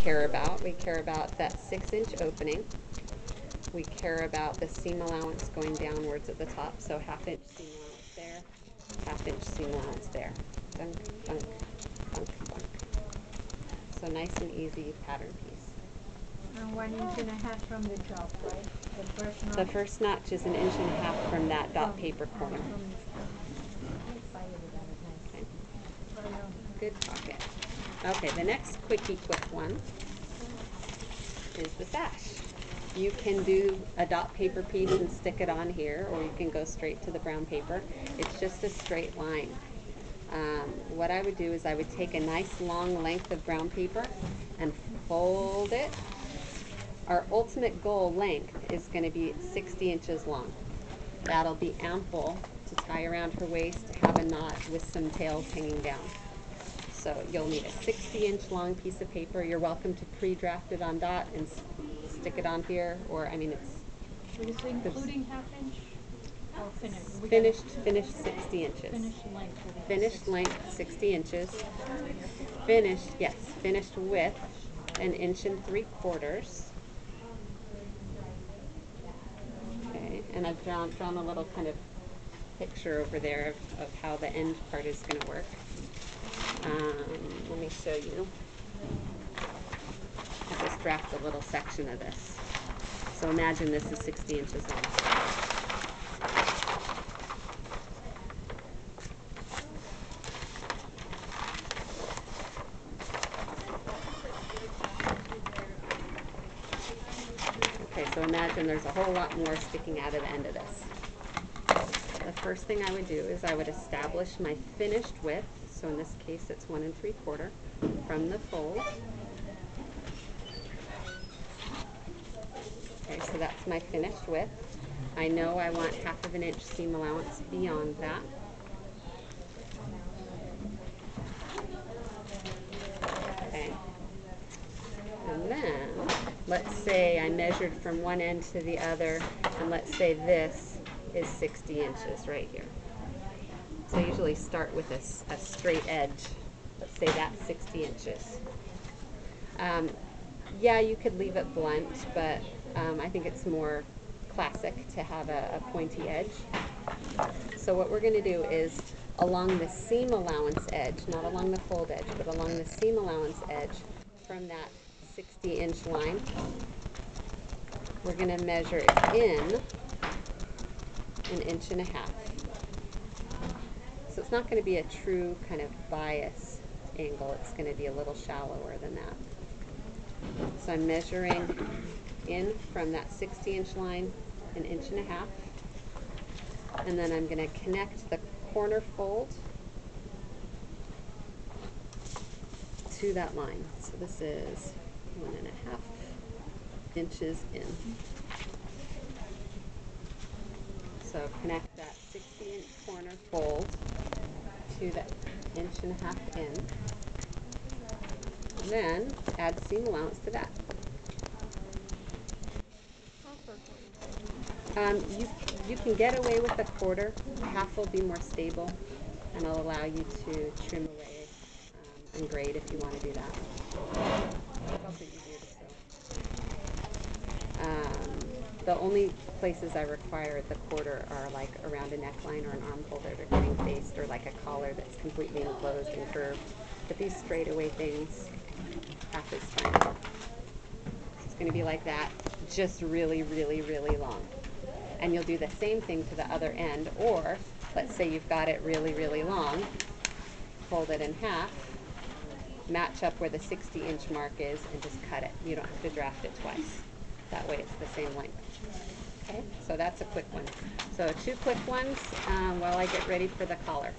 care about. We care about that 6-inch opening. We care about the seam allowance going downwards at the top, so 1/2 inch seam allowance there, 1/2 inch seam allowance there. Dunk, dunk, dunk, dunk. So nice and easy pattern piece. And 1.5 inches from the top, right? The first notch? The first notch is 1.5 inches from that dot paper corner. Okay. Good pocket. Okay, the next quick one is the sash. You can do a dot paper piece and stick it on here, or you can go straight to the brown paper. It's just a straight line. What I would do is I would take a nice long length of brown paper and fold it. Our ultimate goal length is going to be 60 inches long. That'll be ample to tie around her waist, have a knot with some tails hanging down. So you'll need a 60-inch long piece of paper. You're welcome to pre-draft it on dot and stick it on here, or I mean it's. Would you say including 1/2 inch or finished? Finished 60 inches. Finished length. Finished length 60 inches. Finished, yes, finished width 1 3/4 inches. Okay, and I've drawn a little kind of picture over there of how the end part is going to work. Let me show you. I'll just draft a little section of this. So imagine this is 60 inches long. Okay, so imagine there's a whole lot more sticking out of the end of this. The first thing I would do is I would establish my finished width. So in this case it's 1 3/4 from the fold. Okay, so that's my finished width. I know I want 1/2 inch seam allowance beyond that. Okay. And then, let's say I measured from one end to the other, and let's say this is 60 inches right here. So I usually start with a straight edge. Let's say that's 60 inches. Yeah, you could leave it blunt, but I think it's more classic to have a pointy edge. So what we're going to do is along the seam allowance edge, not along the fold edge, but along the seam allowance edge from that 60-inch line, we're going to measure in 1.5 inches. So it's not going to be a true kind of bias angle. It's going to be a little shallower than that. So I'm measuring in from that 60-inch line 1.5 inches. And then I'm going to connect the corner fold to that line. So this is 1.5 inches in. So connect that 60-inch corner fold to that 1.5 inches in. And then add seam allowance to that. You can get away with 1/4. 1/2 will be more stable, and it'll allow you to trim away and grade if you want to do that. It's also easier to sew. The only places I require the 1/4 are like around a neckline or an armhole that are getting faced, or like a collar that's completely enclosed and curved. But these straightaway things, 1/2 is fine. It's going to be like that, just really, really, really long. And you'll do the same thing to the other end, or let's say you've got it really, really long, fold it in half, match up where the 60-inch mark is, and just cut it. You don't have to draft it twice. That way it's the same length. Okay, so that's a quick one. So 2 quick ones while I get ready for the collar.